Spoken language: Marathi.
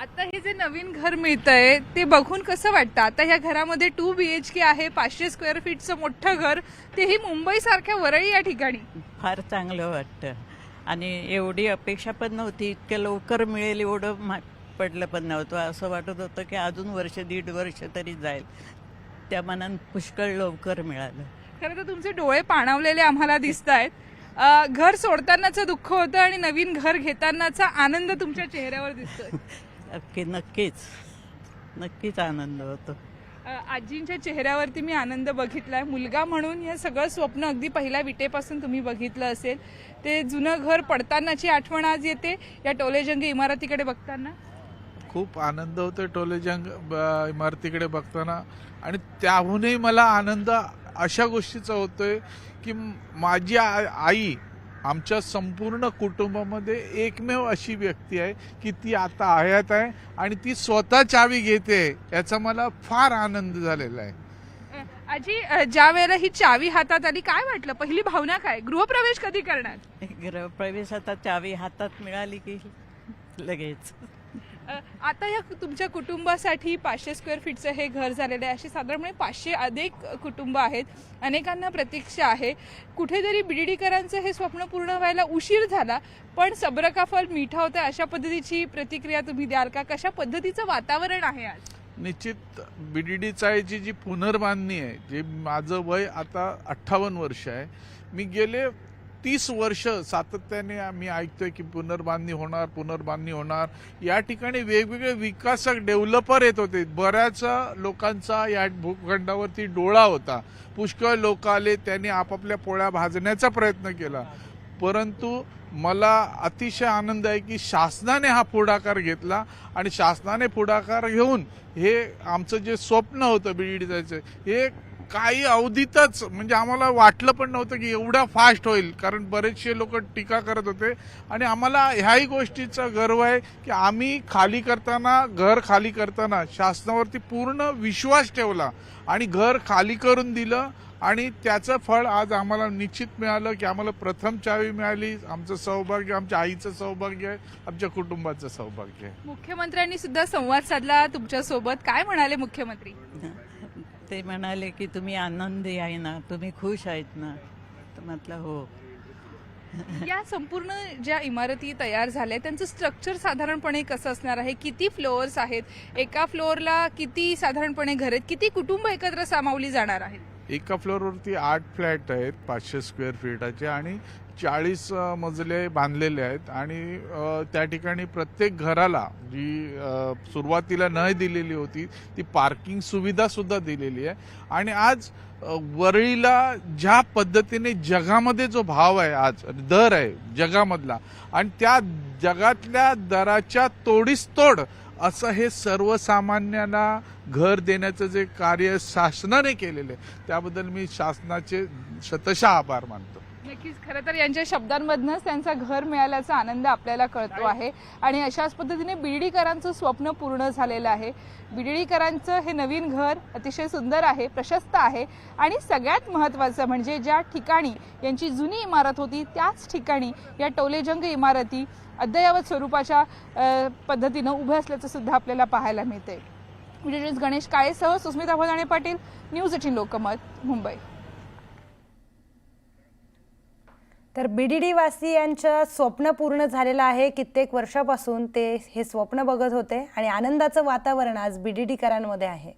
आता हे जे नवीन घर मिळतंय ते बघून कसं वाटतं? आता ह्या घरामध्ये 2 BHK आहे, 500 स्क्वेअर फीटचं मोठं घर, तेही मुंबई सारख्या वरळी या ठिकाणी. फार चांगलं वाटतं आणि एवढी अपेक्षा पण नव्हती, इतक्या लवकर मिळेल एवढं पडलं पण नव्हतं. असं वाटत होतं की अजून वर्ष दीड वर्ष तरी जाईल, त्या मनानं पुष्कळ लवकर मिळालं. खरं तर तुमचे डोळे पाणावलेले आम्हाला दिसत आहेत. घर सोडतानाचं दुःख होतं आणि नवीन घर घेतानाचा आनंद तुमच्या चेहऱ्यावर दिसतोय. नक्कीच आनंद होतो. आजींच्या चेहऱ्यावरती मी आनंद बघितलाय. मुलगा म्हणून हे सगळं स्वप्न अगदी पहिल्या विटेपासून तुम्ही बघितलं असेल. ते जुनं घर पडतानाची आठवण आज येते या टोलेजंग इमारतीकडे बघताना. खूप आनंद होतो टोलेजंग इमारतीकडे बघताना. आणि त्याहूनही मला आनंद अशा गोष्टीचा होतोय की माझी आई आमच्या संपूर्ण कुटुंबामध्ये एकमेव अशी व्यक्ती आहे की ती आता हयात आहे आणि ती स्वतः चावी घेते. याचा मला फार आनंद झालेला आहे. आजी, ज्या वेळेला ही चावी हातात आली काय वाटलं? पहिली भावना काय? गृहप्रवेश कधी करणार? गृहप्रवेश आता चावी हातात मिळाली की लगेच. आता या तुमच्या कुटुंबासाठी 500 स्क्वेअर फीटचं हे घर झालेलं आहे. अशी साधारणपणे 500 अधिक कुटुंब आहेत. अनेकांना प्रतीक्षा आहे. कुठेतरी बीडीडीकरांचं हे स्वप्न पूर्ण व्हायला उशीर झाला, पण सब्र का फल मीठा होता, अशा पद्धतीची प्रतिक्रिया तुम्ही द्याल का? कशा पद्धतीचं वातावरण आहे आज? निश्चित बीडीडीचा जी पुनर्बांधणी आहे, जे माझं वय आता 58 वर्ष आहे, मी गेले 30 वर्ष सातत्याने आम्ही ऐकतोय की पुनर्बांधणी होणार. या ठिकाणी वेगवेगळे विकासक डेव्हलपर येत होते. बऱ्याच लोकांचा या भूखंडावरती डोळा होता. पुष्कळ लोक आले, त्यांनी आपापल्या पोळ्या भाजण्याचा प्रयत्न केला. परंतु मला अतिशय आनंद आहे की शासनाने हा पुढाकार घेतला आणि शासनाने पुढाकार घेऊन हे आमचं जे स्वप्न होतं बीडीडीचं, हे काही अवधीतच, म्हणजे आम्हाला वाटलं पण नव्हतं की एवढा फास्ट होईल. कारण बरेचसे लोक टीका करत होते आणि आम्हाला ह्याही गोष्टीचा गर्व आहे की आम्ही घर खाली करताना शासनावरती पूर्ण विश्वास ठेवला आणि घर खाली करून दिलं आणि त्याचं फळ आज आम्हाला निश्चित मिळालं की आम्हाला प्रथम चावी मिळाली. आमचं सौभाग्य, आमच्या आईचं सौभाग्य आहे, आमच्या कुटुंबाचं सौभाग्य आहे. मुख्यमंत्र्यांनी सुद्धा संवाद साधला तुमच्यासोबत. काय म्हणाले मुख्यमंत्री? ते म्हणाले की तुम्ही आनंदी आहे ना, तुम्ही खुश आहेत ना? तर म्हटलं हो. या संपूर्ण ज्या इमारती तयार झाल्या त्यांचं स्ट्रक्चर साधारणपणे कसं असणार आहे? किती फ्लोअर्स आहेत? एका फ्लोअरला किती साधारणपणे घर आहेत? किती कुटुंब एकत्र सामावली जाणार आहेत? एका फ्लोअरवरती 8 फ्लॅट आहेत 500 स्क्वेअर फीटाचे आणि 40 मजले बांधलेले आहेत. आणि त्या ठिकाणी प्रत्येक घराला जी सुरुवातीला न दिलेली होती ती पार्किंग सुविधा सुद्धा दिलेली आहे. आणि आज वरळीला ज्या पद्धतीने जगामध्ये जो भाव आहे, आज दर आहे जगामधला, आणि त्या जगातल्या दराच्या तोडीस तोड असं हे सर्वसामान्यांना घर देण्याचं जे कार्य शासनाने केलेलं आहे, त्याबद्दल मी शासनाचे शतशः आभार मानतो. नक्कीच. खरं तर यांच्या शब्दांमधनच त्यांचा घर मिळाल्याचा आनंद आपल्याला कळतो आहे. आणि अशाच पद्धतीने बीडीडीकरांचं स्वप्न पूर्ण झालेलं आहे. बीडीडीकरांचं हे नवीन घर अतिशय सुंदर आहे, प्रशस्त आहे आणि सगळ्यात महत्त्वाचं म्हणजे ज्या ठिकाणी यांची जुनी इमारत होती त्याच ठिकाणी या टोलेजंग इमारती अद्ययावत स्वरूपाच्या पद्धतीनं उभ्या असल्याचं सुद्धा आपल्याला पाहायला मिळते. व्हिडिओ गणेश काळेसह सुस्मिता भदाणे पाटील, न्यूज 18 लोकमत, मुंबई. तर बीडीडी वासियांचं स्वप्न पूर्ण झालेलं आहे. कित्येक वर्षापासून ते हे स्वप्न बघत होते आणि आनंदाचं वातावरण आज बीडीडीकरांमध्ये आहे.